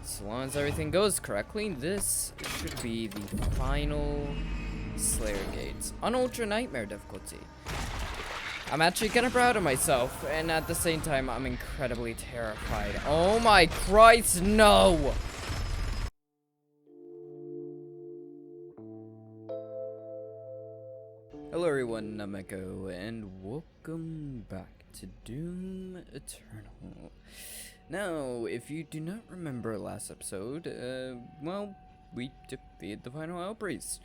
as long as everything goes correctly, this should be the final Slayer Gates on Ultra Nightmare difficulty. I'm actually kind of proud of myself, and at the same time, I'm incredibly terrified. Oh my Christ, no! Hello everyone, Unmaykr, and welcome back to Doom Eternal. Now, if you do not remember last episode, well, we defeated the final Hell Priest.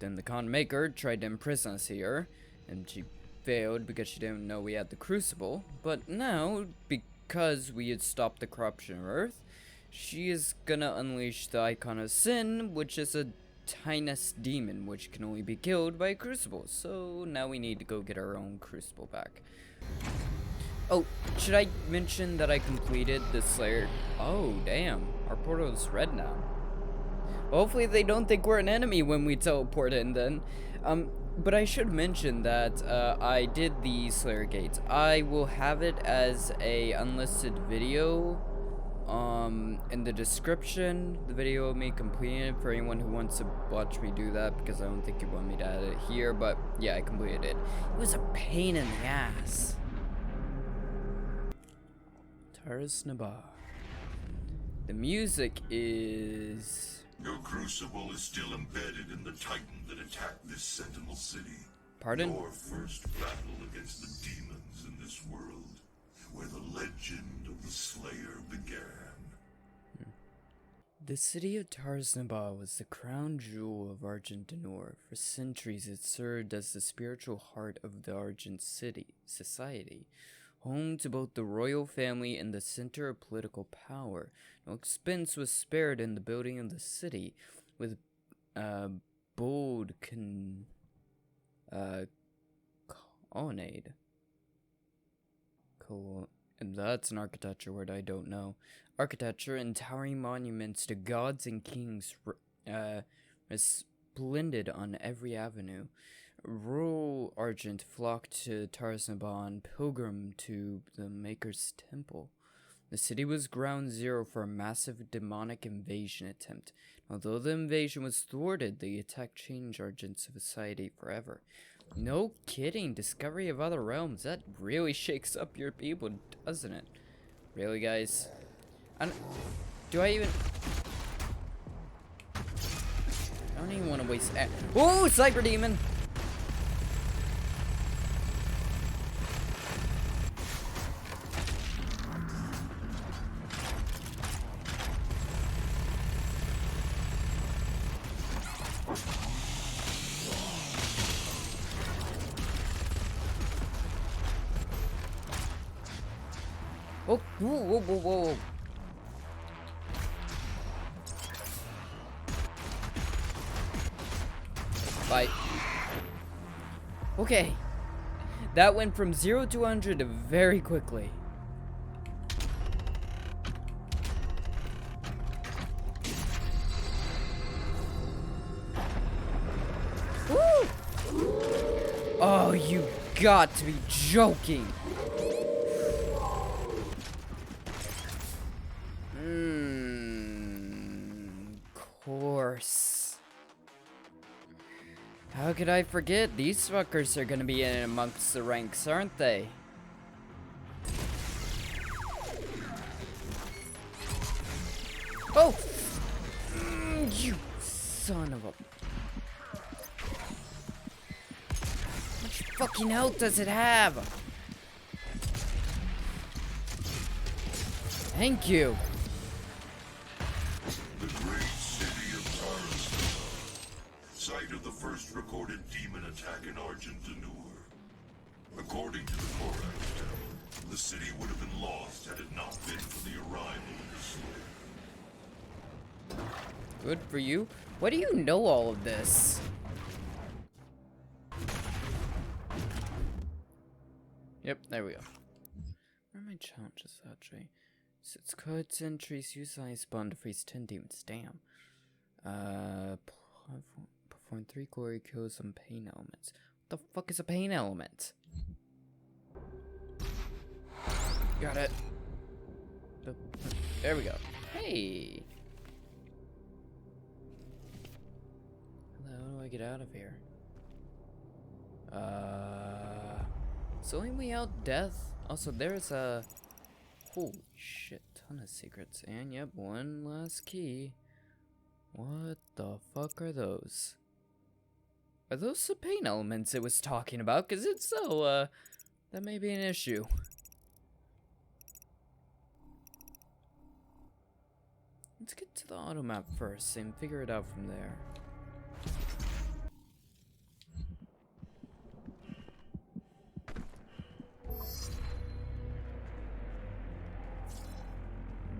Then the Unmaykr tried to imprison us here, and she failed because she didn't know we had the crucible. But now, because we had stopped the corruption of Earth, she is gonna unleash the Icon of Sin, which is a tiniest demon which can only be killed by a crucible. So now we need to go get our own crucible back. Oh, should I mention that I completed the Slayer? Oh, damn. Our portal is red now. Hopefully they don't think we're an enemy when we teleport in then. But I should mention that I did the Slayer Gates. I will have it as a unlisted video in the description, the video of me completing it, for anyone who wants to watch me do that, because I don't think you want me to add it here. But yeah, I completed it. It was a pain in the ass. Nabad. The music is... Your crucible is still embedded in the titan that attacked this sentinel city. Pardon? Your first battle against the demons in this world, where the legend of the Slayer began. The city of Nabad was the crown jewel of Argent Denor. For centuries it served as the spiritual heart of the Argent society. Home to both the royal family and the center of political power. No expense was spared in the building of the city, with bold colonnade. And that's an architecture word I don't know. Architecture and towering monuments to gods and kings resplended on every avenue. Rural Argent flocked to Nabad, pilgrim to the Maker's temple. The city was ground zero for a massive demonic invasion attempt. Although the invasion was thwarted, the attack changed Argent society forever. No kidding, discovery of other realms. That really shakes up your people, doesn't it? Really, guys? Do I even... I don't even want to waste... Oh, Cyber Demon! Oh, whoa, whoa, whoa, whoa. Bye. Okay. That went from 0 to 100 very quickly. Woo! Oh, you got to be joking. Course. How could I forget? These fuckers are gonna be in amongst the ranks, aren't they? Oh! You son of a... How much fucking health does it have? Thank you. Site of the first recorded demon attack in Argent Denor. According to the Korax tale, the city would have been lost had it not been for the arrival of the Slayer. Good for you. Why do you know all of this? Yep, there we go. Where are my challenges actually? Six cards entries use ice spawn to freeze 10 demons. Damn. Perform 3 glory kills on pain elements. What the fuck is a pain element? Got it. There we go. Hey. How do I get out of here? It's the only way out, death. Also, there's a... Holy shit, ton of secrets. And yep, one last key. What the fuck are those? Are those the pain elements it was talking about? Because it's so, that may be an issue. Let's get to the auto map first and figure it out from there.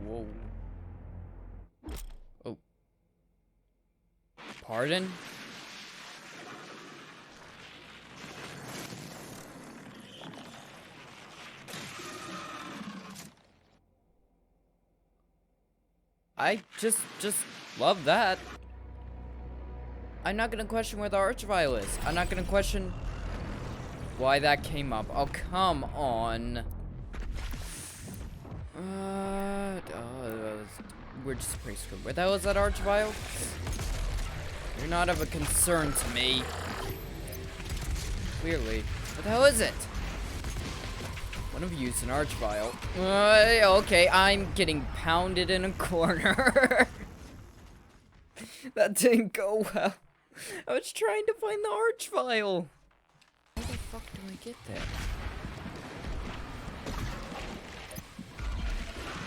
Whoa. Oh. Pardon? I just love that. I'm not gonna question where the archvile is. I'm not gonna question why that came up. Oh, come on. We're just pretty screwed. Where the hell is that archvile? You're not of a concern to me. Clearly. What the hell is it? One of you's an archvile. Okay, I'm getting pounded in a corner. That didn't go well. I was trying to find the archvile. How the fuck do I get there?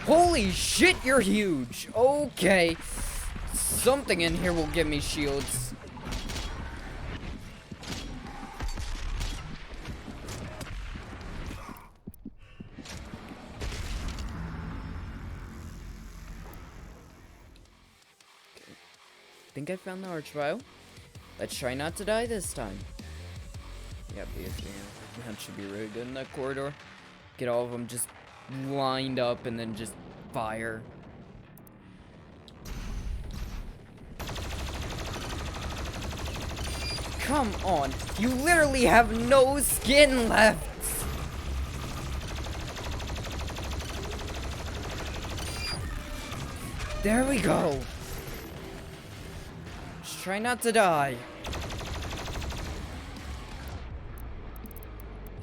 Holy shit, you're huge. Okay. Something in here will give me shields. Think I found the archvile. Let's try not to die this time. Yeah, because that should be really good in that corridor. Get all of them just lined up and then just fire. Come on, you literally have no skin left. There we go. Just try not to die.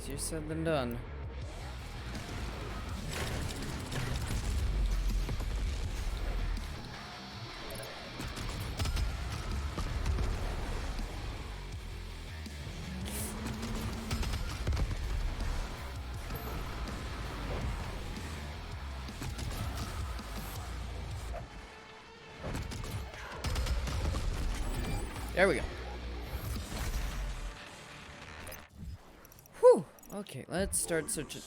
Easier said than done. There we go. Whew. Okay, let's start searching.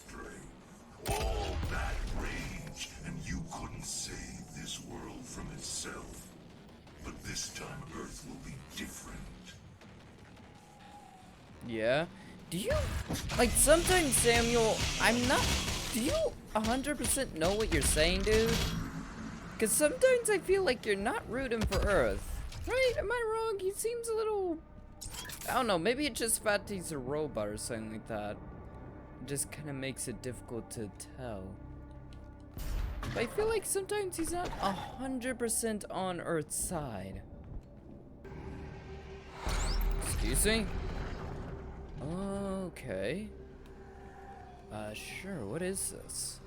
All that rage, and you couldn't save this world from itself. But this time Earth will be different. Yeah. Do you, like, sometimes, Samuel, do you 100% know what you're saying, dude? Because sometimes I feel like you're not rooting for Earth. Right? Am I wrong? He seems a little... I don't know. Maybe it's just fact he's a robot or something like that. It just kind of makes it difficult to tell. But I feel like sometimes he's not 100% on Earth's side. Excuse me? Okay. Sure. What is this?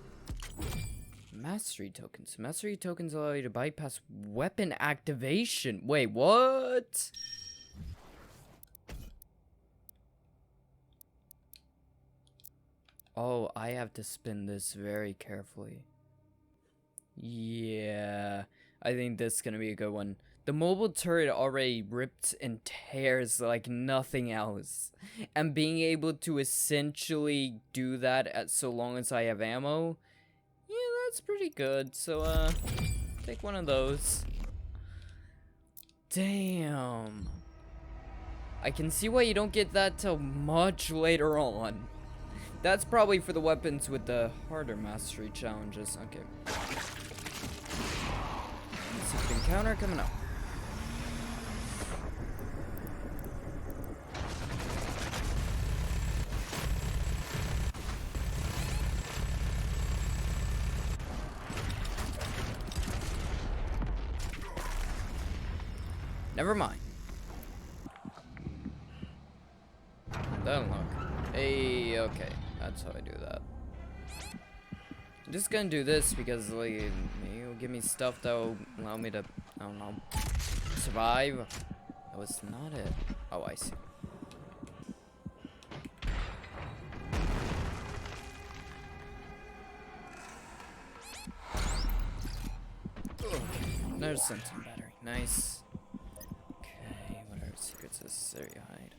Mastery tokens. Mastery tokens allow you to bypass weapon activation. Wait, what? Oh, I have to spin this very carefully. Yeah, I think this is gonna be a good one. The mobile turret already rips and tears like nothing else. And being able to essentially do that at so long as I have ammo, yeah, that's pretty good. So, take one of those. Damn. I can see why you don't get that till much later on. That's probably for the weapons with the harder mastery challenges. Okay. Secret encounter coming up. Never mind. Don't look. Hey, okay. That's how I do that. I'm just gonna do this because, like, it'll give me stuff that will allow me to, I don't know, survive. That was not it. Oh, I see. Okay, there's something battery. Nice. Okay, what are secrets this area hide?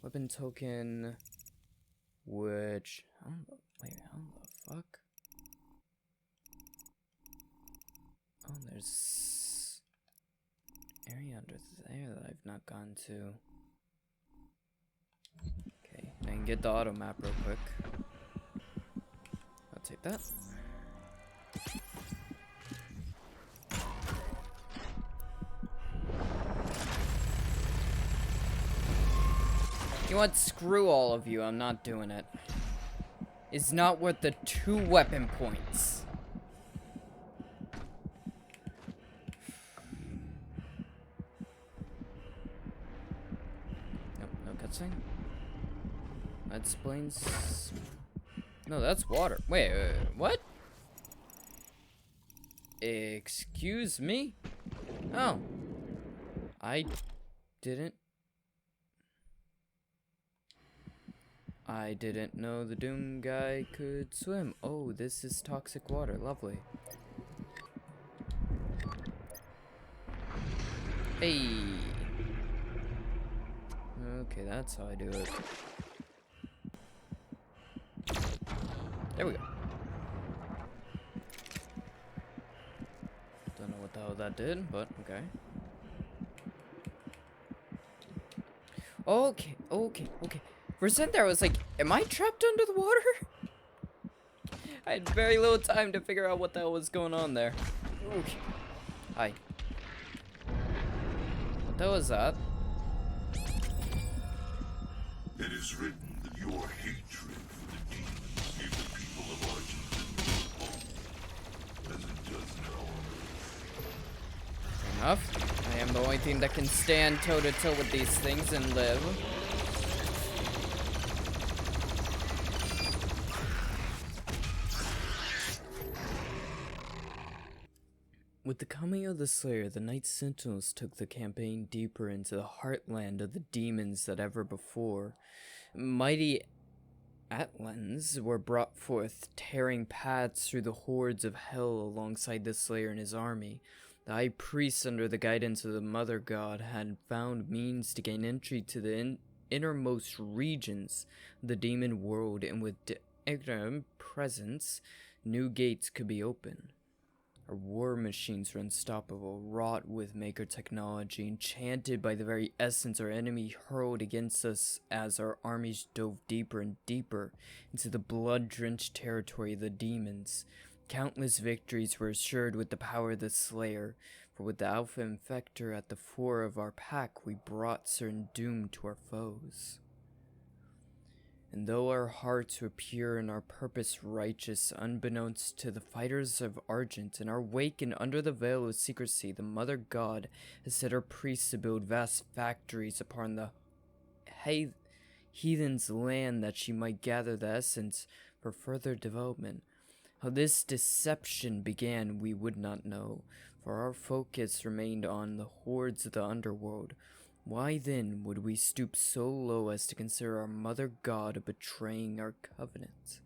Weapon token, which, I don't know, wait, how the fuck? Oh, there's area under there that I've not gone to. Okay, I can get the auto map real quick. I'll take that. You know what? Screw all of you. I'm not doing it. It's not worth the 2 weapon points. Nope, no cutscene. That explains. No, that's water. Wait, what? Excuse me? Oh. I didn't know the Doom guy could swim. Oh, this is toxic water. Lovely. Hey. Okay, that's how I do it. There we go. Don't know what the hell that did, but okay. Okay. For a second there, I was like, am I trapped under the water? I had very little time to figure out what the hell was going on there. Okay. Hi. What the hell was that? It is written that your hatred for the demons gave the people of Argent hope, as it does now. Fair enough. I am the only team that can stand toe-to-toe with these things and live. With the coming of the Slayer, the Night Sentinels took the campaign deeper into the heartland of the demons than ever before. Mighty Atlans were brought forth, tearing paths through the hordes of hell alongside the Slayer and his army. The High Priest, under the guidance of the Mother God, had found means to gain entry to the innermost regions of the demon world, and with Ignorant presence, new gates could be opened. Our war machines were unstoppable, wrought with Maker technology, enchanted by the very essence our enemy hurled against us as our armies dove deeper and deeper into the blood-drenched territory of the demons. Countless victories were assured with the power of the Slayer, for with the Alpha Infector at the fore of our pack, we brought certain doom to our foes. And though our hearts were pure and our purpose righteous, unbeknownst to the fighters of Argent, in our wake and under the veil of secrecy, the Mother God has set her priests to build vast factories upon the heathen's land that she might gather the essence for further development. How this deception began we would not know, for our focus remained on the hordes of the underworld. Why then would we stoop so low as to consider our Mother God betraying our covenant?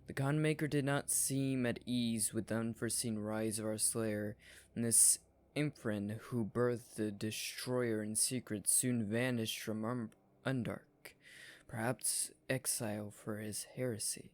The Unmaykr did not seem at ease with the unforeseen rise of our Slayer, and this infant who birthed the Destroyer in secret soon vanished from Undark, perhaps exile for his heresy.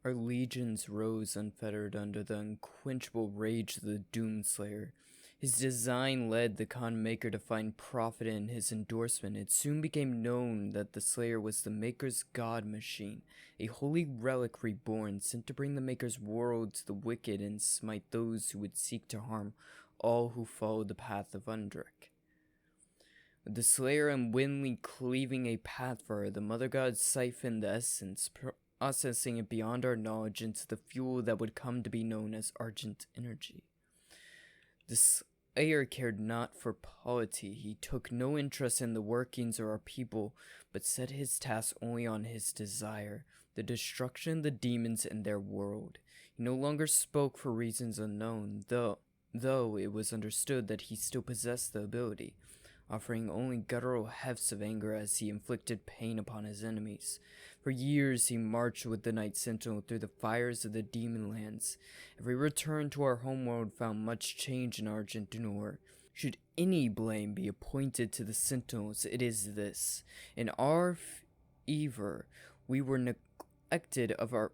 Our legions rose unfettered under the unquenchable rage of the Doomslayer. His design led the Unmaykr to find profit in his endorsement. It soon became known that the Slayer was the Maker's god machine, a holy relic reborn, sent to bring the Maker's world to the wicked and smite those who would seek to harm all who followed the path of Undrick. With the Slayer unwittingly cleaving a path for her, the Mother God siphoned the essence, processing it beyond our knowledge into the fuel that would come to be known as Argent Energy. This Ayer cared not for polity. He took no interest in the workings of our people, but set his task only on his desire, the destruction of the demons and their world. He no longer spoke for reasons unknown, though it was understood that he still possessed the ability, offering only guttural hefts of anger as he inflicted pain upon his enemies. For years he marched with the Night Sentinel through the fires of the demon lands. Every return to our homeworld found much change in Argent Dunor. Should any blame be appointed to the Sentinels, it is this. In our fever, we were neglected of our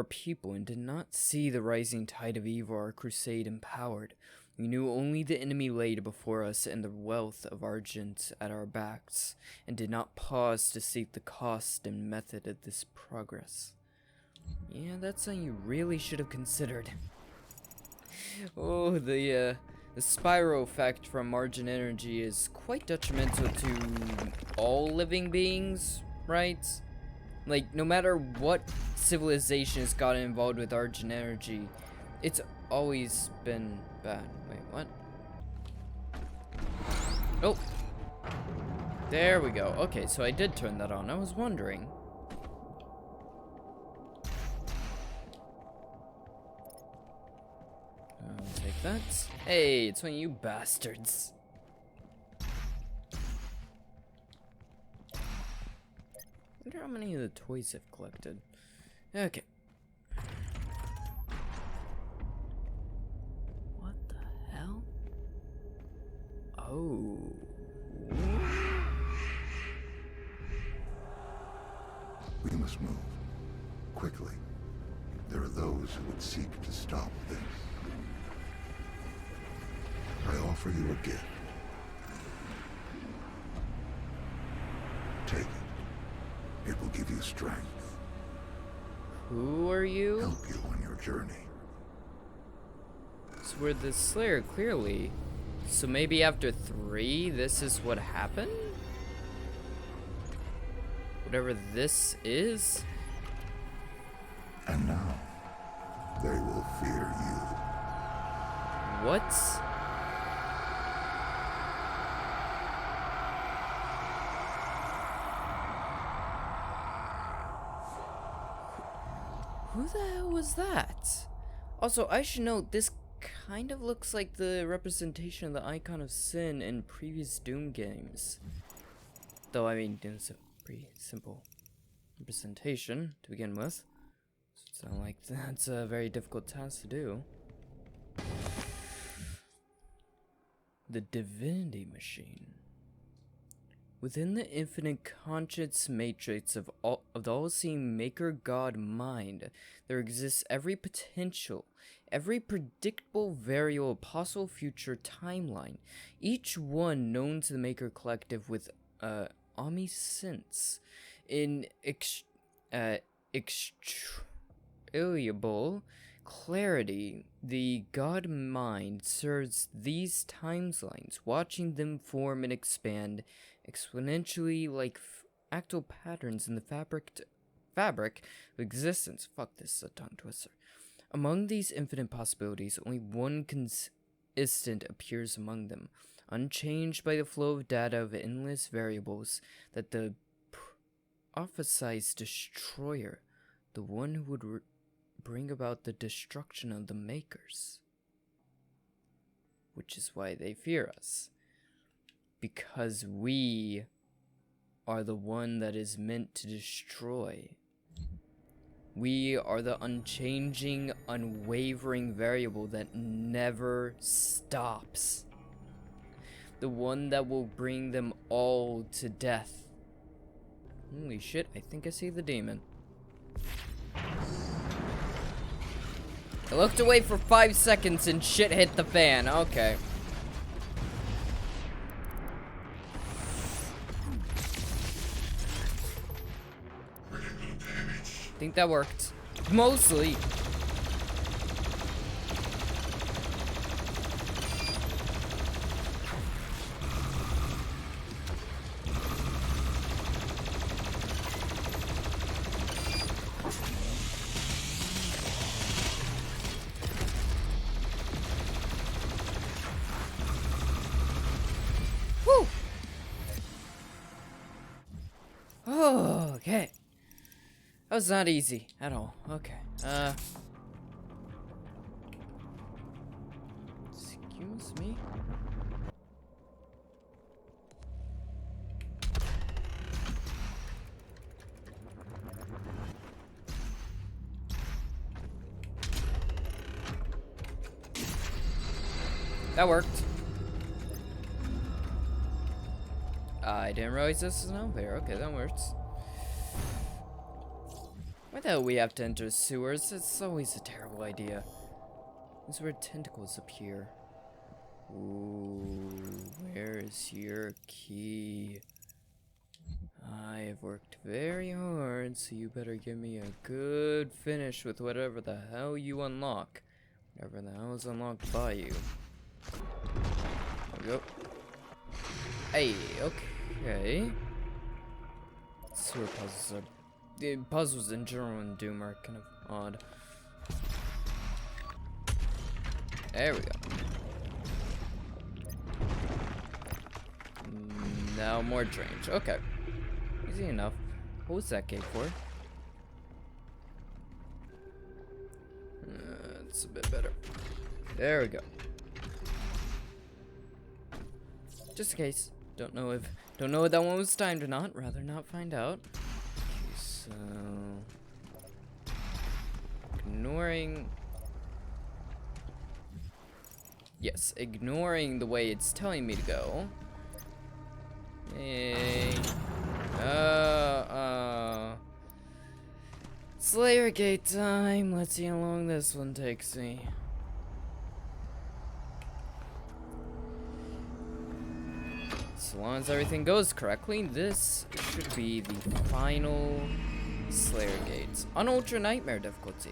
people and did not see the rising tide of evil our crusade empowered. We knew only the enemy laid before us and the wealth of Argent at our backs, and did not pause to seek the cost and method of this progress. Yeah, that's something you really should have considered. Oh, the spiral effect from Argent energy is quite detrimental to all living beings, right? Like, no matter what civilization has gotten involved with Argent energy, it's always been bad. Wait, what? Oh! There we go. Okay, so I did turn that on. I was wondering. I'll take that. Hey, it's one of you bastards. I wonder how many of the toys I've collected. Okay. What the hell? Oh. We must move. Quickly. There are those who would seek to stop this. I offer you a gift. Take it. It will give you strength. Who are you? Help you on your journey. So we're the Slayer, clearly. So maybe after 3, this is what happened? Whatever this is? And now, they will fear you. What? Who the hell was that? Also, I should note, this kind of looks like the representation of the Icon of Sin in previous Doom games. Though, I mean, it's a pretty simple representation to begin with. So it's not like that's a very difficult task to do. The Divinity Machine. Within the infinite conscious matrix of the all-seeing maker god mind, there exists every potential, every predictable variable possible future timeline, each one known to the maker collective with omniscience. In inalienable clarity, the god mind serves these timelines, watching them form and expand exponentially like fractal patterns in the fabric of existence. Fuck, this is a tongue twister. Among these infinite possibilities, only one consistent appears among them, unchanged by the flow of data of endless variables, that the prophesized destroyer, the one who would bring about the destruction of the makers. Which is why they fear us. Because we are the one that is meant to destroy. We are the unchanging, unwavering variable that never stops. The one that will bring them all to death. Holy shit, I think I see the demon. I looked away for 5 seconds and shit hit the fan. Okay. I think that worked. Mostly. That was not easy at all. Okay. Excuse me? That worked. I didn't realize this is an elevator. Okay, that works. Why the hell we have to enter sewers? It's always a terrible idea. This is where tentacles appear. Ooh, where is your key? I have worked very hard, so you better give me a good finish with whatever the hell you unlock. Whatever the hell is unlocked by you. There we go. Hey, okay. Sewer puzzles are... The puzzles in general in Doom are kind of odd. There we go. Now more drainage. Okay. Easy enough. What was that gate for? It's a bit better. There we go. Just in case. Don't know if that one was timed or not. Rather not find out. Okay, so ignoring. Yes, ignoring the way it's telling me to go. Hey. Slayer gate time. Let's see how long this one takes me. So long as everything goes correctly, this should be the final Slayer gate on Ultra Nightmare difficulty.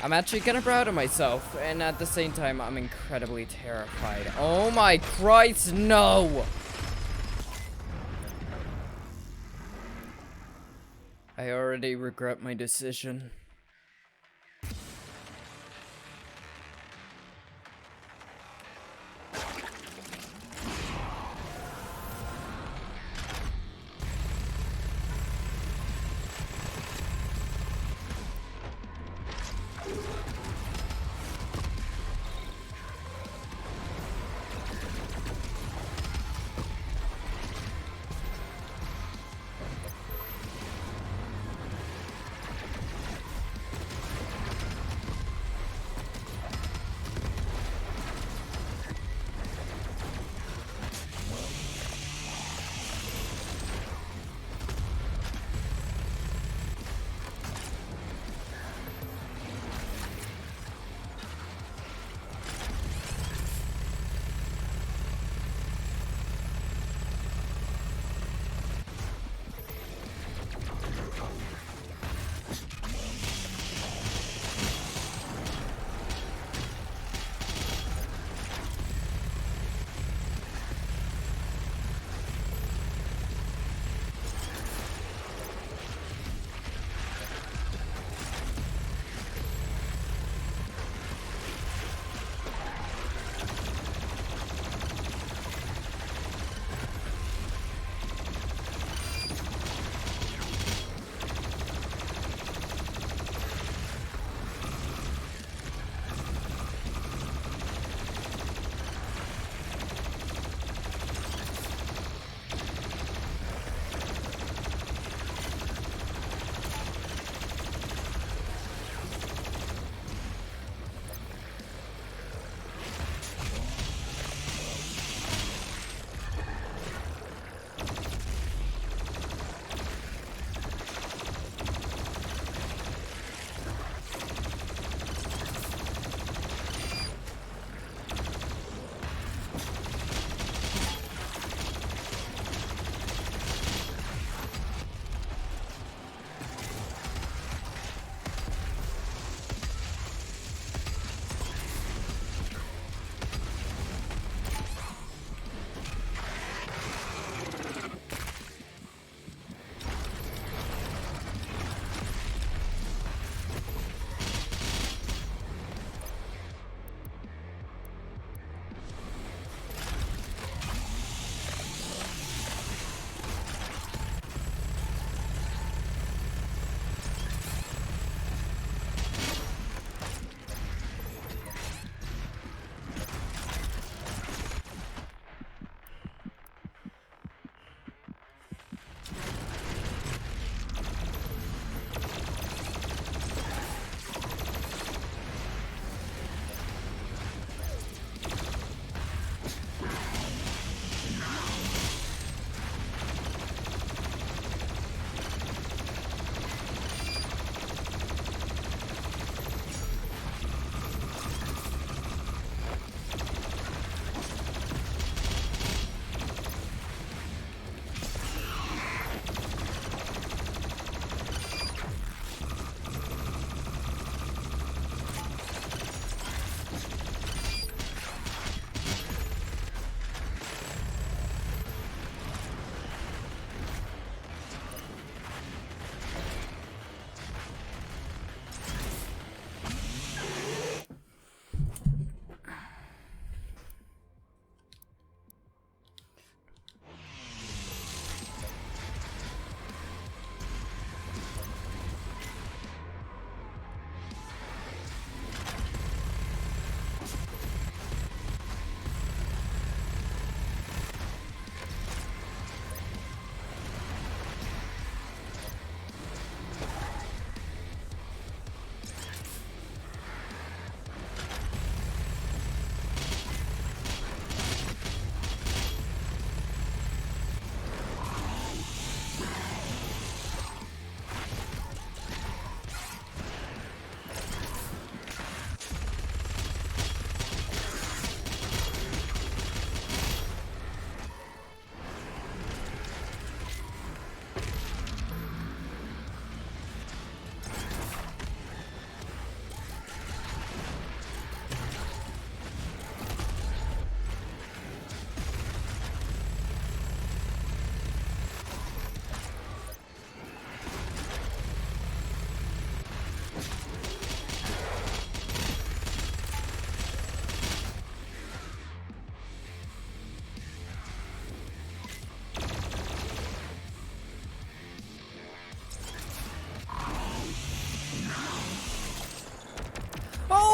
I'm actually kind of proud of myself, and at the same time, I'm incredibly terrified. Oh my Christ, no! I already regret my decision.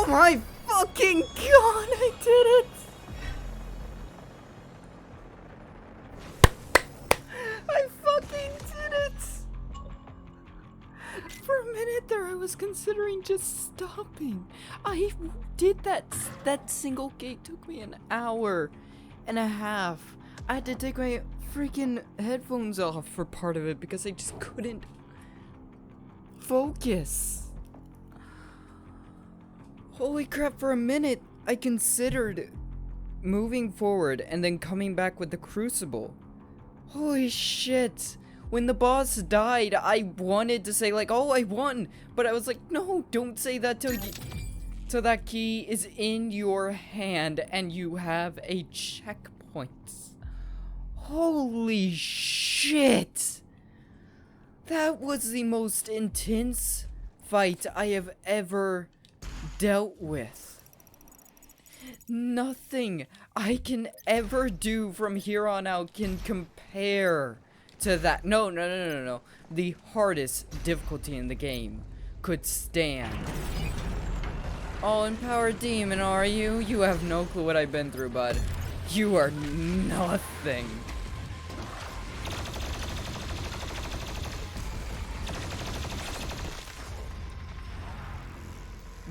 Oh my fucking god, I did it! I fucking did it! For a minute there, I was considering just stopping. I did that. That single gate took me an hour and a half. I had to take my freaking headphones off for part of it because I just couldn't focus. Holy crap, for a minute, I considered moving forward and then coming back with the crucible. Holy shit. When the boss died, I wanted to say like, oh, I won. But I was like, no, don't say that till that key is in your hand and you have a checkpoint. Holy shit. That was the most intense fight I have ever dealt with. Nothing I can ever do from here on out can compare to that. No. The hardest difficulty in the game could stand. All-empowered demon, are you? You have no clue what I've been through, bud. You are nothing.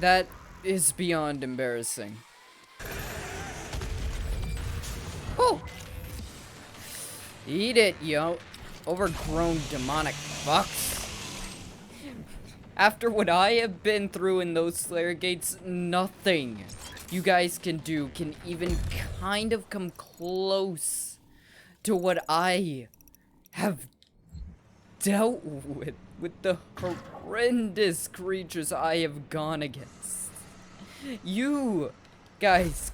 That is beyond embarrassing. Oh! Eat it, yo. Overgrown demonic fucks. After what I have been through in those Slayer gates, nothing you guys can do can even kind of come close to what I have dealt with the horrendous creatures I have gone against. You guys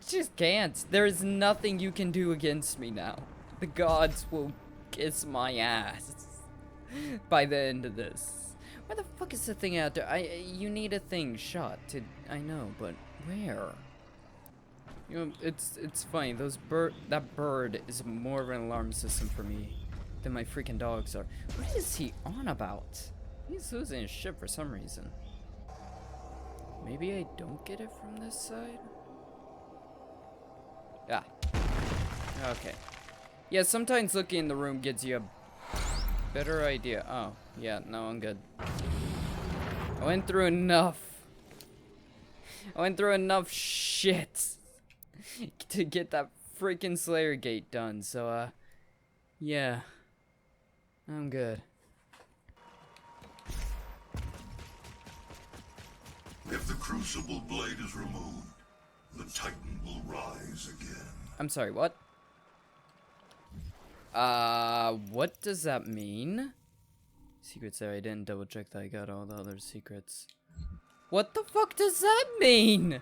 just can't. There is nothing you can do against me now. The gods will kiss my ass by the end of this. Where the fuck is the thing out there? You need a thing shot to. I know, but where? You know, it's funny. That bird is more of an alarm system for me than my freaking dogs are. What is he on about? He's losing his shit for some reason. Maybe I don't get it from this side? Ah. Okay. Yeah, sometimes looking in the room gives you a better idea. Oh, yeah, no, I'm good. I went through enough shit to get that freaking Slayer gate done, so, yeah. I'm good. If the crucible blade is removed, the Titan will rise again. I'm sorry, what? What does that mean? Secrets there, I didn't double check that I got all the other secrets. What the fuck does that mean?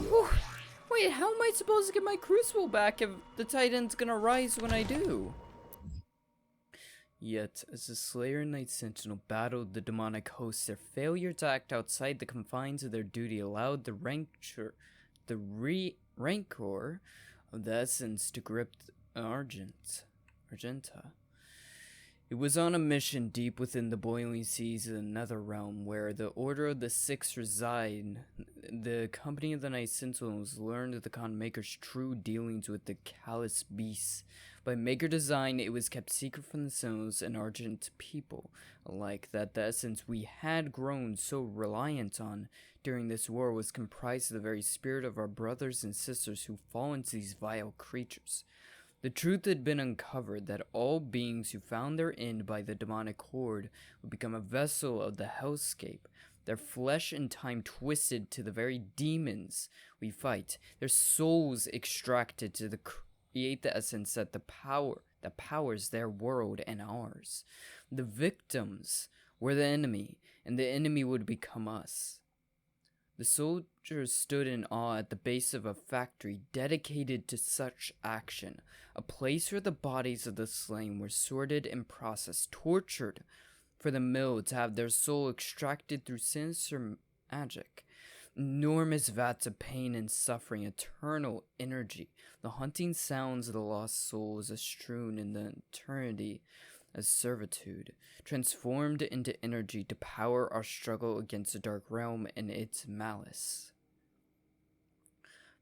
Whew. Wait, how am I supposed to get my crucible back if the Titan's gonna rise when I do? Yet, as the Slayer and Night Sentinel battled the demonic hosts, their failure to act outside the confines of their duty allowed the rancor of the essence to grip Argenta. It was on a mission deep within the boiling seas of the Netherrealm, where the Order of the Six reside. The company of the Night Sentinels learned of the Unmaykrs' true dealings with the callous beasts. By Maker design, it was kept secret from the Sentinels and Argent people alike that the essence we had grown so reliant on during this war was comprised of the very spirit of our brothers and sisters who fall into these vile creatures. The truth had been uncovered that all beings who found their end by the demonic horde would become a vessel of the hellscape, their flesh and time twisted to the very demons we fight, their souls extracted to create the essence that powers their world and ours. The victims were the enemy, and the enemy would become us. The soldiers stood in awe at the base of a factory dedicated to such action, a place where the bodies of the slain were sorted and processed, tortured for the mill to have their soul extracted through sinister magic. Enormous vats of pain and suffering, eternal energy, the hunting sounds of the lost souls are strewn in the eternity as servitude, transformed into energy to power our struggle against the Dark Realm and its malice.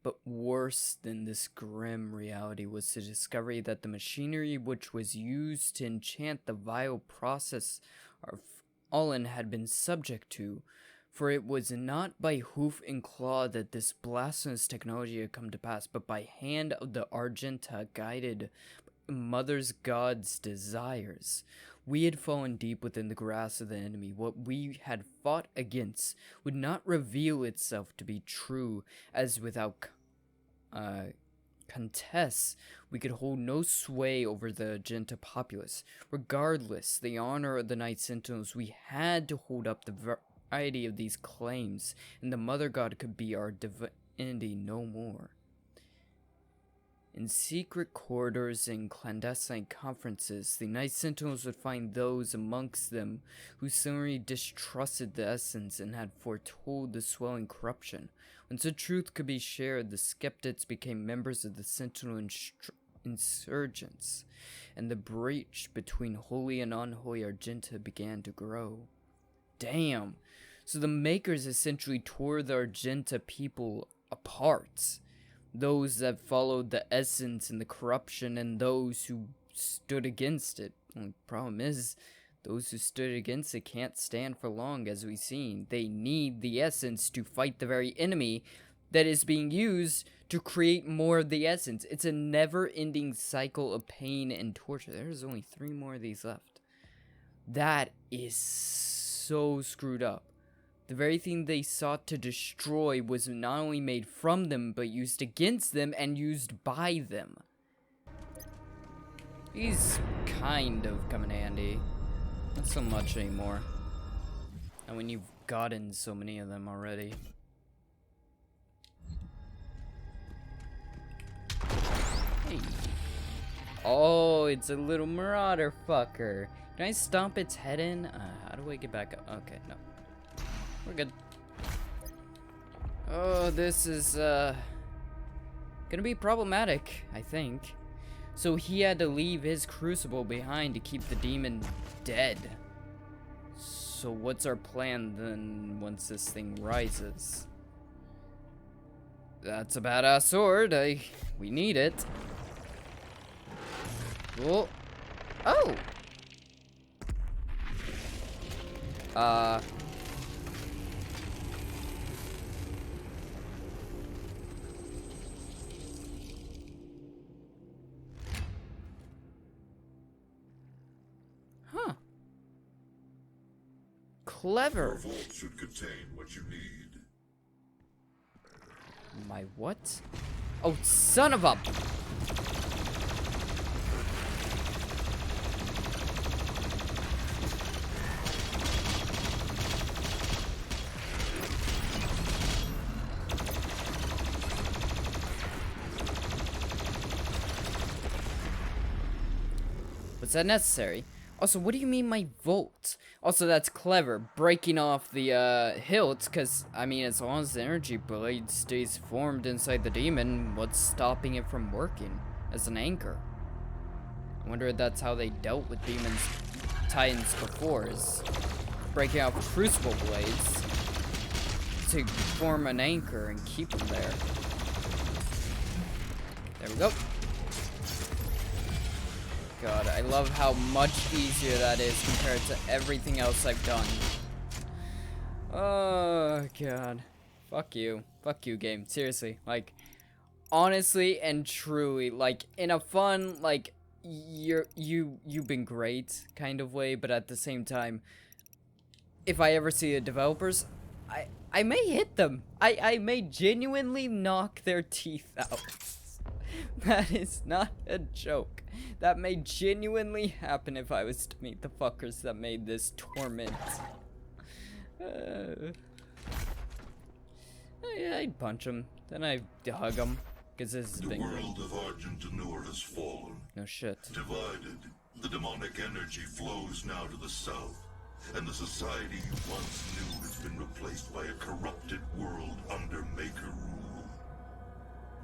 But worse than this grim reality was the discovery that the machinery which was used to enchant the vile process our fallen had been subject to, for it was not by hoof and claw that this blasphemous technology had come to pass, but by hand of the Argenta, guided by Mother's God's desires. We had fallen deep within the grasp of the enemy. What we had fought against would not reveal itself to be true, as without contest, we could hold no sway over the Argenta populace. Regardless the honor of the Night Sentinels, we had to hold up the variety of these claims, and the Mother God could be our divinity no more. In secret corridors and clandestine conferences, the Night Sentinels would find those amongst them who similarly distrusted the essence and had foretold the swelling corruption. Once the truth could be shared, the skeptics became members of the Sentinel insurgents, and the breach between holy and unholy Argenta began to grow. Damn! So the Makers essentially tore the Argenta people apart. Those that followed the essence and the corruption, and those who stood against it. The problem is, those who stood against it can't stand for long, as we've seen. They need the essence to fight the very enemy that is being used to create more of the essence. It's a never-ending cycle of pain and torture. There's only 3 more of these left. That is so screwed up. The very thing they sought to destroy was not only made from them, but used against them and used by them. He's kind of come in handy. Not so much anymore. And when you've gotten so many of them already. Hey. Oh, it's a little marauder fucker. Can I stomp its head in? How do I get back up? Okay, no. We're good. Oh, this is, gonna be problematic, I think. So he had to leave his crucible behind to keep the demon dead. So what's our plan then once this thing rises? That's a badass sword. We need it. Cool. Oh! Huh. Clever. Your vault should contain what you need. My what? Oh, son of a... Was that necessary? Also, what do you mean my vault? Also, that's clever, breaking off the hilt, because, I mean, as long as the energy blade stays formed inside the demon, what's stopping it from working as an anchor? I wonder if that's how they dealt with demons, titans before, is breaking off crucible blades to form an anchor and keep them there. There we go. God, I love how much easier that is compared to everything else I've done. Oh, God. Fuck you. Fuck you, game. Seriously. Like, honestly and truly, like, in a fun, like, you've been great kind of way, but at the same time, if I ever see the developers, I may hit them. I may genuinely knock their teeth out. That is not a joke. That may genuinely happen if I was to meet the fuckers that made this torment. I'd punch him, then I'd hug him, because this has been great. The world of Argentanur has fallen. No shit. Divided, the demonic energy flows now to the south, and the society you once knew has been replaced by a corrupted world under Maker rule.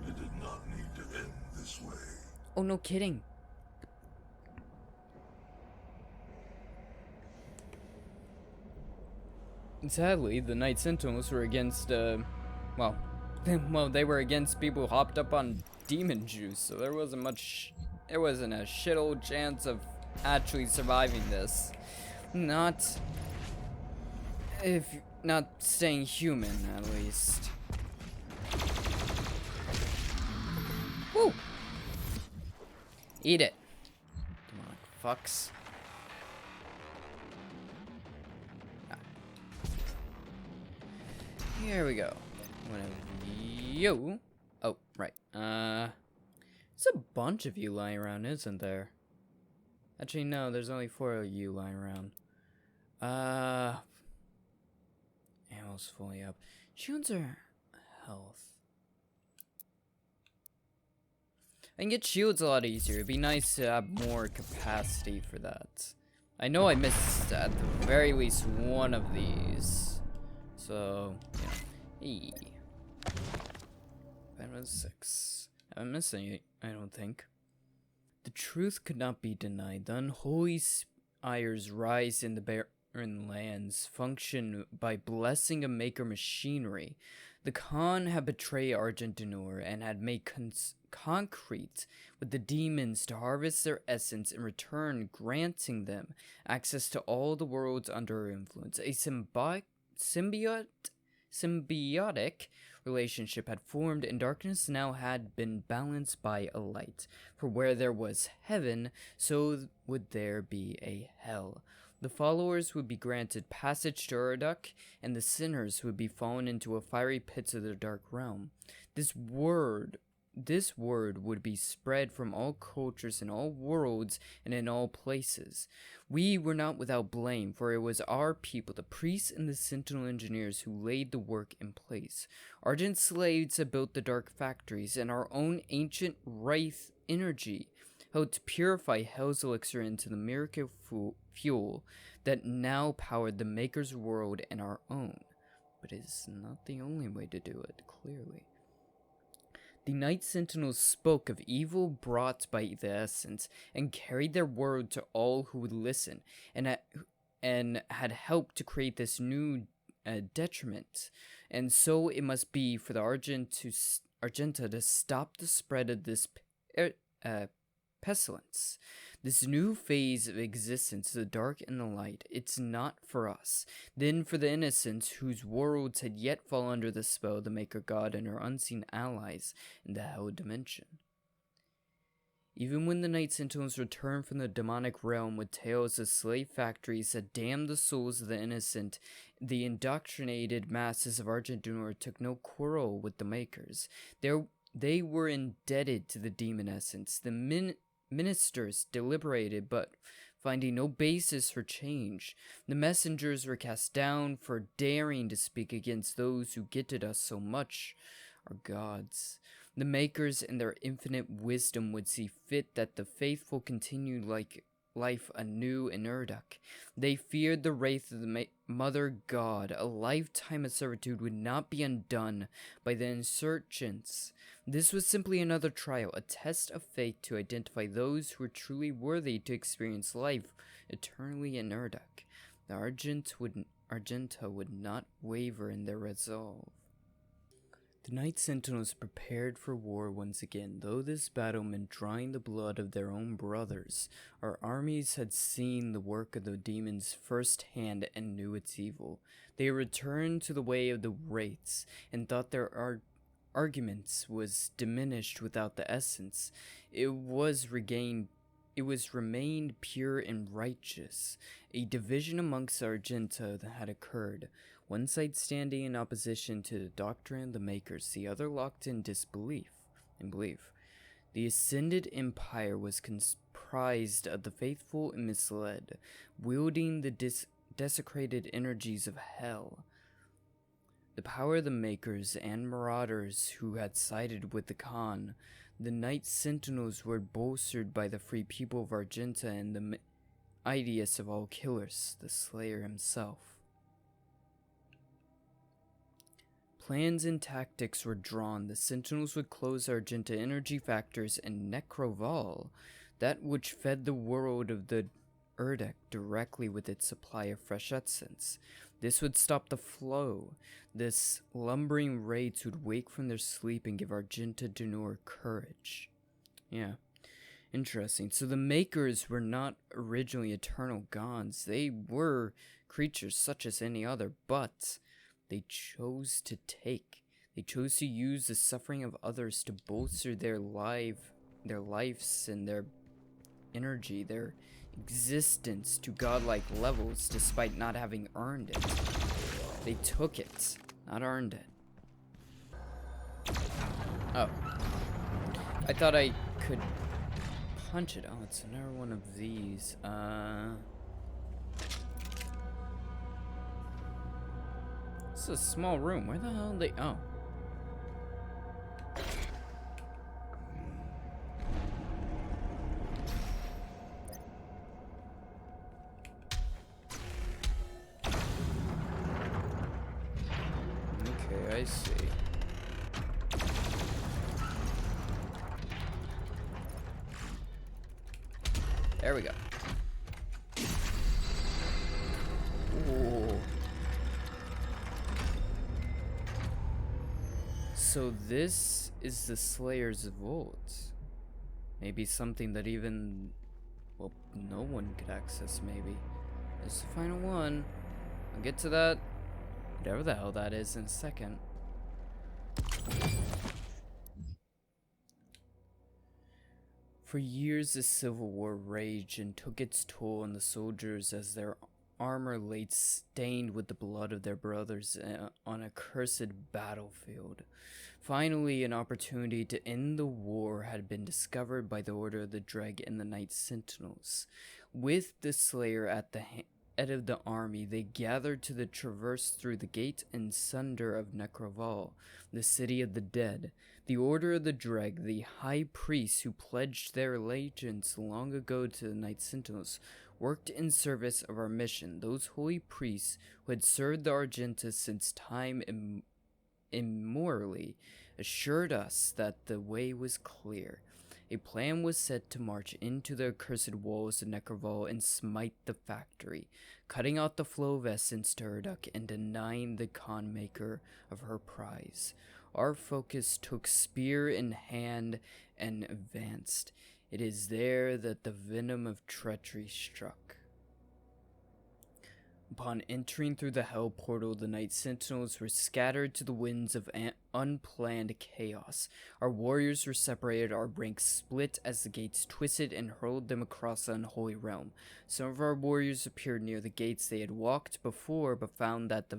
It did not need to end this way. Oh, no kidding. Sadly, the Night Sentinels were against, well, they were against people who hopped up on demon juice, so there wasn't a shittle chance of actually surviving this. Not, if, not staying human, at least. Woo! Eat it. Demonic fucks. Here we go. Yo. Oh, right. There's a bunch of you lying around, isn't there? Actually, no, there's only 4 of you lying around. Ammo's fully up. Shields are health. I can get shields a lot easier. It'd be nice to have more capacity for that. I know I missed at the very least one of these. So, yeah. 5-6. I haven't missed any, I don't think. The truth could not be denied. The unholy spires rise in the barren lands, function by blessing Unmaykr machinery. The Khan had betrayed Argentinur and had made concrete with the demons to harvest their essence, in return granting them access to all the worlds under her influence. A symbiotic relationship had formed, and darkness now had been balanced by a light. For where there was heaven, so would there be a hell. The followers would be granted passage to Urdak, and the sinners would be fallen into a fiery pit of the dark realm. This word would be spread from all cultures in all worlds and in all places. We were not without blame, for it was our people, the priests and the sentinel engineers, who laid the work in place. Argent slaves had built the dark factories, and our own ancient wraith energy helped to purify Hell's elixir into the miracle fuel that now powered the Maker's world and our own. But it is not the only way to do it, clearly. The Night Sentinels spoke of evil brought by the essence, and carried their word to all who would listen, and had helped to create this new detriment. And so it must be for the Argenta to stop the spread of this pestilence. This new phase of existence, the dark and the light, it's not for us. Then for the innocents, whose worlds had yet fallen under the spell of the Maker God and her unseen allies in the Hell dimension. Even when the Night Sentinels returned from the demonic realm with tales of slave factories that damned the souls of the innocent, the indoctrinated masses of Argentinur took no quarrel with the Makers. They were indebted to the demon essence. The ministers deliberated, but finding no basis for change. The messengers were cast down for daring to speak against those who gifted us so much, our gods. The Makers, in their infinite wisdom, would see fit that the faithful continued life anew in Urdak. They feared the wraith of the Mother God. A lifetime of servitude would not be undone by the insurgents. This was simply another trial, a test of faith to identify those who were truly worthy to experience life eternally in Urdak. The Argenta would not waver in their resolve. The Night Sentinels prepared for war once again. Though this battle meant drawing the blood of their own brothers, our armies had seen the work of the demons firsthand and knew its evil. They returned to the way of the wraiths, and thought their arguments was diminished without the essence. It remained pure and righteous. A division amongst the Argenta had occurred. One side standing in opposition to the doctrine of the Makers, the other locked in disbelief and belief. The ascended empire was comprised of the faithful and misled, wielding the desecrated energies of hell. The power of the Makers and marauders who had sided with the Khan. The Night Sentinels were bolstered by the free people of Argenta and the mightiest of all killers, the Slayer himself. Plans and tactics were drawn. The Sentinels would close Argenta energy factors and Necroval, that which fed the world of the Urdak directly with its supply of fresh essence. This would stop the flow. This lumbering raids would wake from their sleep and give Argenta Dunor courage. Yeah. Interesting. So the Makers were not originally eternal gods. They were creatures such as any other, but they chose to take. They chose to use the suffering of others to bolster their lives and their energy, their existence to godlike levels despite not having earned it. They took it, not earned it. Oh. I thought I could punch it. Oh, it's another one of these. This is a small room. Where the hell are they? Oh. Okay, I see. There we go. Ooh. So this is the Slayer's Vault. Maybe something that even, well, no one could access, maybe. It's the final one. I'll get to that, whatever the hell that is, in a second. For years, the Civil War raged and took its toll on the soldiers as their armor lay stained with the blood of their brothers on a cursed battlefield. Finally, an opportunity to end the war had been discovered by the Order of the Dreg and the Night Sentinels. With the Slayer at the head of the army, they gathered to the traverse through the gate and sunder of Necroval, the city of the dead. The Order of the Dreg, the high priests who pledged their allegiance long ago to the Night Sentinels, worked in service of our mission. Those holy priests who had served the Argenta since time immemorially assured us that the way was clear. A plan was set to march into the accursed walls of Necroval and smite the factory, cutting out the flow of essence to Urduk and denying the Unmaykr of her prize. Our focus took spear in hand and advanced. It is there that the venom of treachery struck. Upon entering through the Hell Portal, the Night Sentinels were scattered to the winds of unplanned chaos. Our warriors were separated, our ranks split as the gates twisted and hurled them across the unholy realm. Some of our warriors appeared near the gates they had walked before, but found that the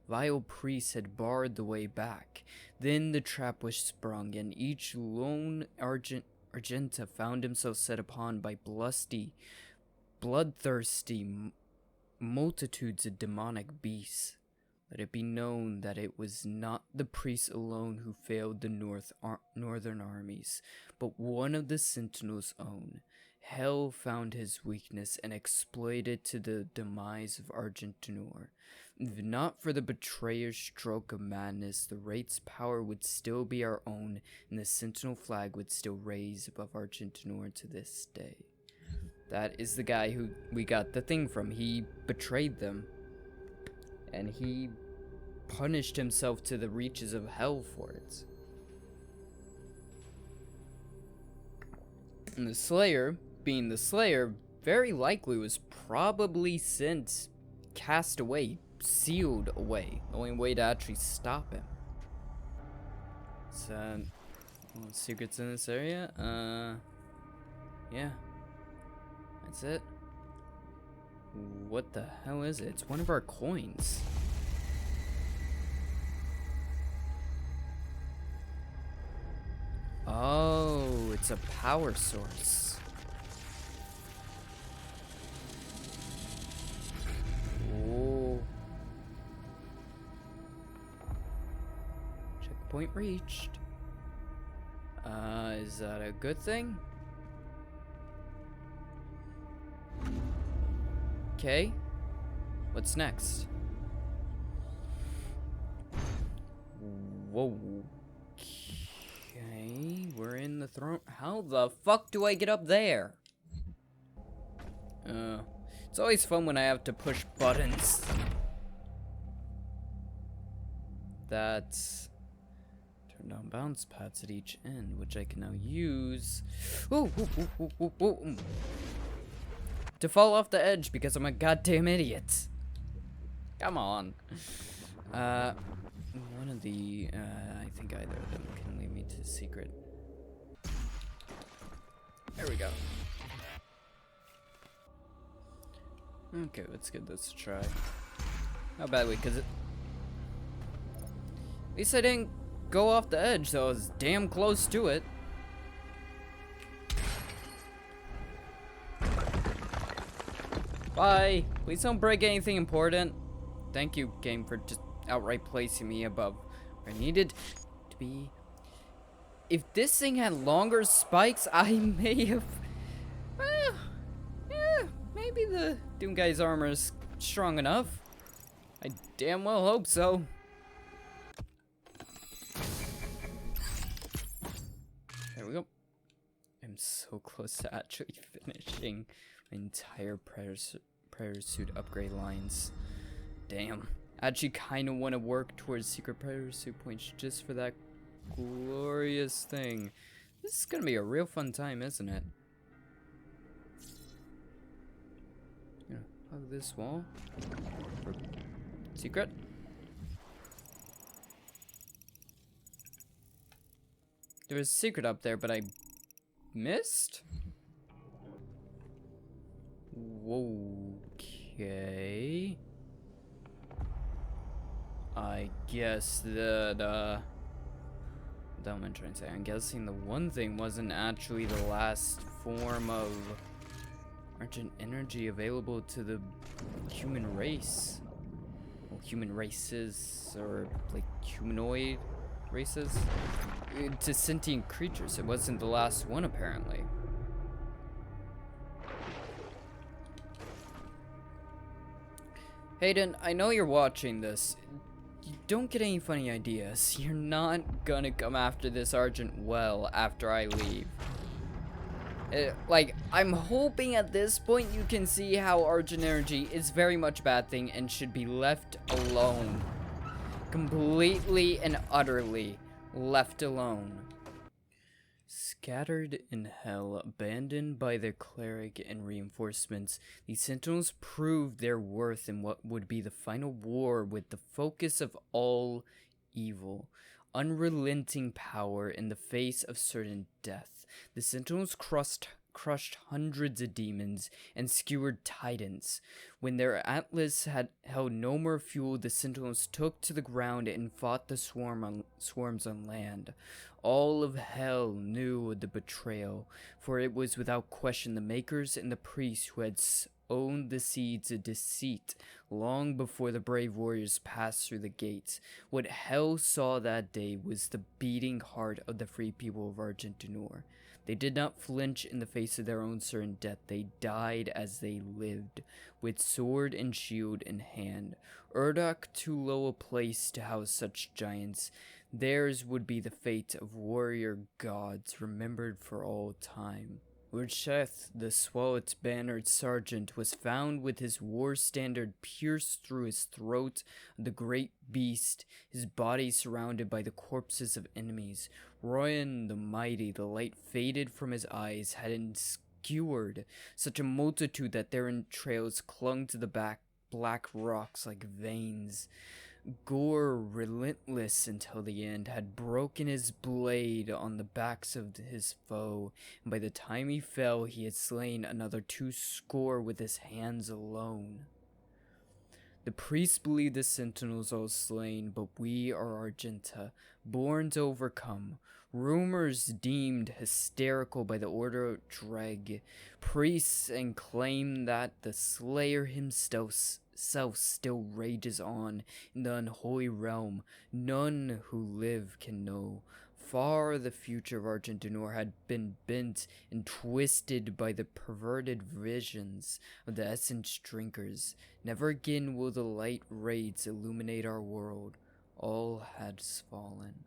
vile priests had barred the way back. Then the trap was sprung, and each lone Argenta found himself set upon by bloodthirsty multitudes of demonic beasts. Let it be known that it was not the priests alone who failed the northern armies, but one of the Sentinels' own. Hell found his weakness and exploited to the demise of Argentinor. If not for the betrayer's stroke of madness, the Wraith's power would still be our own, and the Sentinel flag would still raise above Argentinor to this day. That is the guy who we got the thing from. He betrayed them, and he punished himself to the reaches of hell for it. And the Slayer, being the Slayer, very likely was probably cast away, sealed away. The only way to actually stop him. So, secrets in this area? Yeah. That's it. What the hell is it? It's one of our coins. Oh, it's a power source. Oh. Checkpoint reached. Is that a good thing? Okay. What's next? Whoa. Okay, we're in the throne. How the fuck do I get up there? It's It's always fun when I have to push buttons. That's turn down bounce pads at each end, which I can now use to fall off the edge because I'm a goddamn idiot. Come on. One of the, I think either of them can lead me to the secret. There we go. Okay, let's give this a try. Not badly, because at least I didn't go off the edge, so I was damn close to it. Bye! Please don't break anything important. Thank you, game, for just outright placing me above where I needed to be. If this thing had longer spikes, I may have... Well, yeah, maybe the Doom Guy's armor is strong enough. I damn well hope so. There we go. I'm so close to actually finishing my entire Predator suit upgrade lines. Damn. I actually kind of want to work towards secret Predator suit points just for that glorious thing. This is gonna be a real fun time, isn't it? Gonna hug this wall for secret. There was a secret up there, but I missed? Okay. I guess that, what am I trying to say? I'm guessing the one thing wasn't actually the last form of Argent energy available to the human race. Well, human races, or like humanoid races? To sentient creatures. It wasn't the last one, apparently. Hayden, I know you're watching this. You don't get any funny ideas. You're not gonna come after this Argent well after I leave. Like, I'm hoping at this point you can see how Argent energy is very much a bad thing and should be left alone. Completely and utterly left alone. Scattered in hell, abandoned by their cleric and reinforcements, the Sentinels proved their worth in what would be the final war with the focus of all evil. Unrelenting power in the face of certain death. The Sentinels crushed hundreds of demons and skewered titans. When their atlas had held no more fuel, the Sentinels took to the ground and fought the swarms on land. All of hell knew the betrayal, for it was without question the Makers and the priests who had sown the seeds of deceit long before the brave warriors passed through the gates. What hell saw that day was the beating heart of the free people of Argentinor. They did not flinch in the face of their own certain death. They died as they lived, with sword and shield in hand. Urdak too low a place to house such giants. Theirs would be the fate of warrior gods, remembered for all time. Ursheth, the swallow-bannered sergeant, was found with his war standard pierced through his throat of the great beast, his body surrounded by the corpses of enemies. Royan the mighty, the light faded from his eyes, had skewered such a multitude that their entrails clung to the black rocks like veins. Gore, relentless until the end, had broken his blade on the backs of his foe, and by the time he fell, he had slain another 200 with his hands alone. The priests believe the Sentinels all slain, but we are Argenta, born to overcome. Rumors deemed hysterical by the Order of Dreg. Priests and claim that the Slayer himself still rages on in the unholy realm. None who live can know. Far the future of Argentinor had been bent and twisted by the perverted visions of the essence drinkers. Never again will the light rays illuminate our world. All has fallen.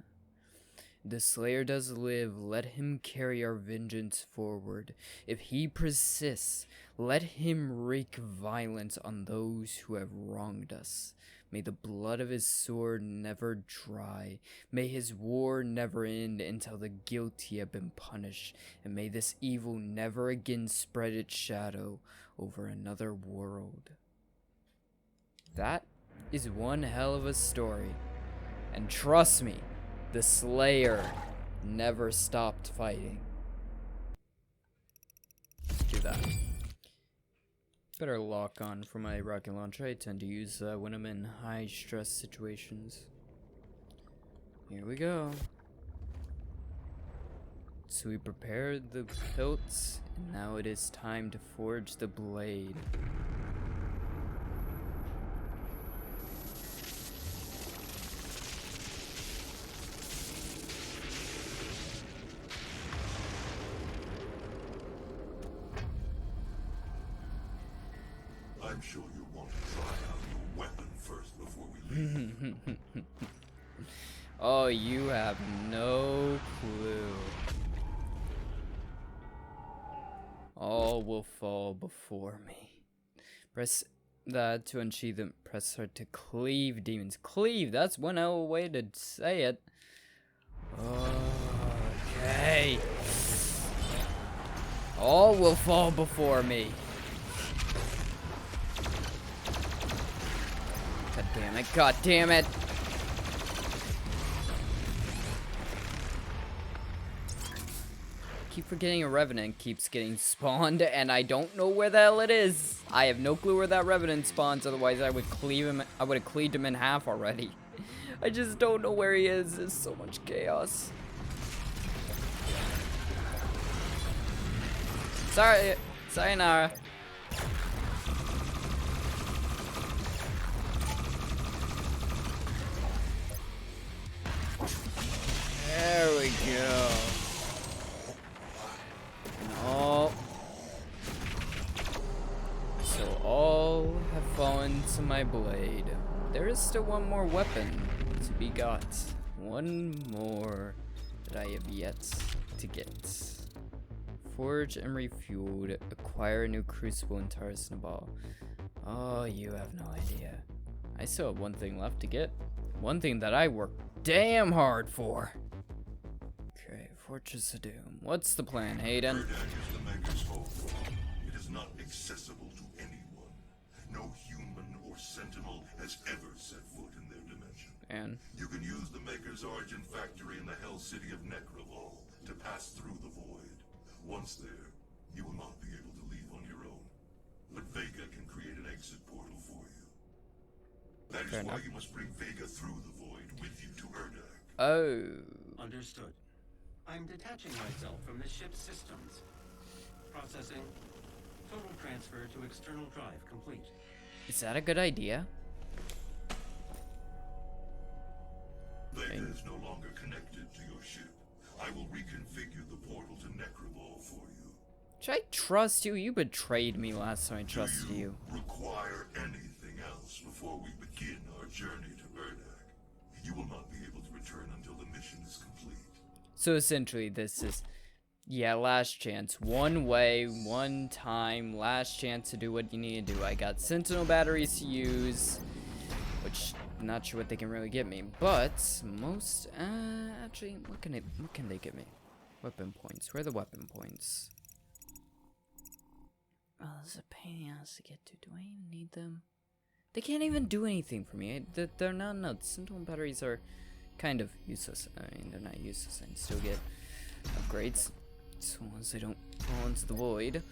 The Slayer does live, let him carry our vengeance forward. If he persists, let him wreak violence on those who have wronged us. May the blood of his sword never dry. May his war never end until the guilty have been punished. And may this evil never again spread its shadow over another world. That is one hell of a story. And trust me, the Slayer never stopped fighting. Let's do that. Better lock on for my rocket launcher. I tend to use that when I'm in high stress situations. Here we go. So we prepared the hilts, and now it is time to forge the blade. I'm sure you'll want to try out your weapon first before we leave. Oh, you have no clue. All will fall before me. Press that to unsheath them. Press her to cleave demons. Cleave, that's one hell of a way to say it. Okay. All will fall before me. God damn it, god damn it. Keep forgetting a revenant keeps getting spawned, and I don't know where the hell it is. I have no clue where that revenant spawns, otherwise I would cleave him. I would have cleaved him in half already. I just don't know where he is. There's so much chaos. Sorry, sayonara. There we go. And all. So all have fallen to my blade. There is still one more weapon to be got. One more that I have yet to get. Forge and refueled. Acquire a new crucible in Nabad. Oh, you have no idea. I still have one thing left to get. One thing that I worked damn hard for. Okay, Fortress of Doom. What's the plan, Hayden? Erdak is the Maker's home. It is not accessible to anyone. No human or sentinel has ever set foot in their dimension. And You can use the Maker's origin factory in the Hell City of Necroval to pass through the void. Once there, you will not be able to leave on your own. But Vega can create an exit portal for you. That is Fair why enough. you must bring Vega through the void with you to Erdak. oh, Understood. I'm detaching myself from the ship's systems. Processing. Total transfer to external drive complete. is that a good idea? Vega is no longer connected to your ship. I will reconfigure the portal to Necroval for you. Should I trust you? You betrayed me last time I trusted Do you. require anything else before we begin our journey to Erdak? You will not be able to return until the mission is complete. So essentially this is, yeah, last chance. One way, one time, last chance to do what you need to do. I got Sentinel batteries to use, which I'm not sure what they can really get me, but most, actually, what can they give me? Weapon points. Where are the weapon points? Oh, this is a pain in the ass to get to. Do I even need them? They can't even do anything for me. They're not nuts. Sentinel batteries are kind of useless. I mean, they're not useless. I can still get upgrades. So long as they don't fall into the void.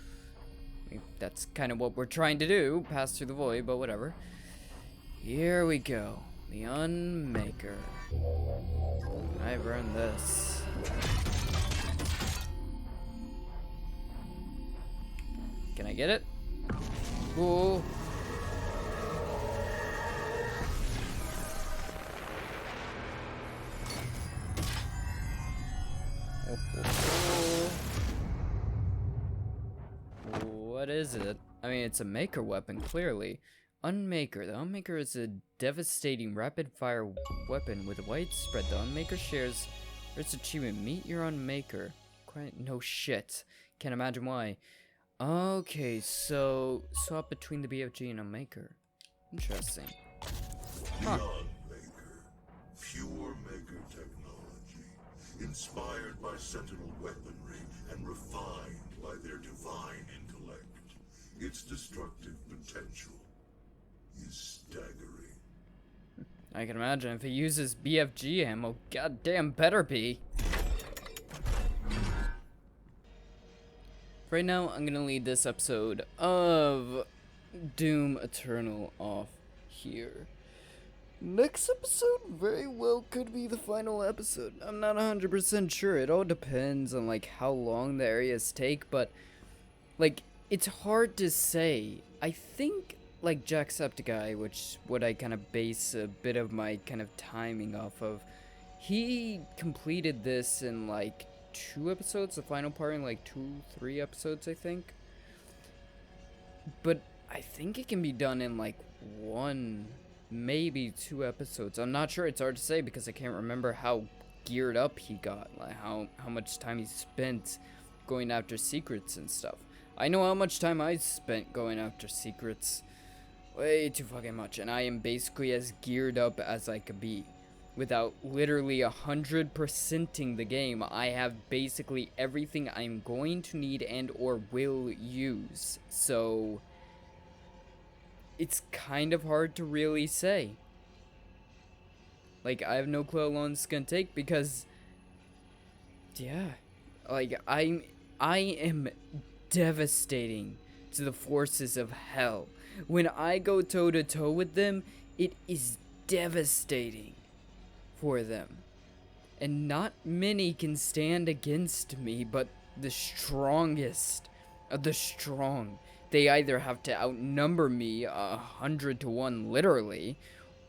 I mean, that's kind of what we're trying to do. Pass through the void, but whatever. Here we go. The Unmaykr. I've earned this. Can I get it? Ooh. What is it? I mean, it's a Maker weapon, clearly. Unmaykr. The Unmaykr is a devastating rapid-fire weapon with widespread. The Unmaykr shares First achievement, meet your Unmaykr. Quite no shit. Can't imagine why. Okay, so swap between the BFG and Unmaykr. Interesting. Huh. Unmaykr. Pure maker technology. Inspired by Sentinel weaponry and refined by their divine intellect. Its destructive potential is staggering. I can imagine if it uses BFG ammo, goddamn better be. Right now, I'm gonna lead this episode of Doom Eternal off here. Next episode very well could be the final episode. I'm not 100% sure. It all depends on like how long the areas take, but like it's hard to say. I think like Jacksepticeye, which what I kind of base a bit of my kind of timing off of, he completed this in like 2 episodes, the final part in like 2-3 episodes, I think. But I think it can be done in like 1, maybe 2 episodes. I'm not sure. It's hard to say because I can't remember how geared up he got, like how much time he spent going after secrets and stuff. I know how much time I spent going after secrets. Way too fucking much, and I am basically as geared up as I could be. Without literally 100%ing the game, I have basically everything I'm going to need and or will use. So it's kind of hard to really say. Like, I have no clue how long it's gonna take because, yeah, like I am devastating to the forces of hell. When I go toe to toe with them, it is devastating for them. And not many can stand against me, but the strongest of the strong. They either have to outnumber me 100 to 1 literally,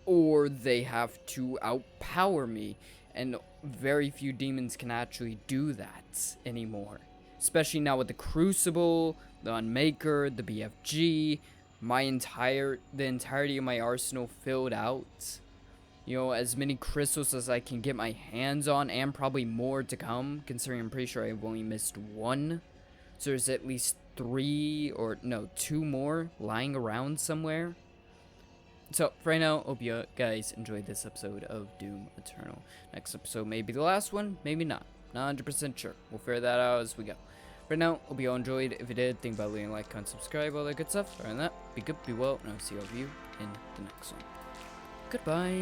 or they have to outpower me. And very few demons can actually do that anymore. Especially now with the Crucible, the Unmaykr, the BFG, the entirety of my arsenal filled out. You know, as many crystals as I can get my hands on, and probably more to come, considering I'm pretty sure I've only missed 1. So there's at least 2 more lying around somewhere. So, for right now, hope you guys enjoyed this episode of Doom Eternal. Next episode may be the last one, maybe not. Not 100% sure. We'll figure that out as we go. Right now, hope you all enjoyed. If you did, think about leaving a like, comment, subscribe, all that good stuff. Other than that, be good, be well, and I'll see all of you in the next one. Goodbye.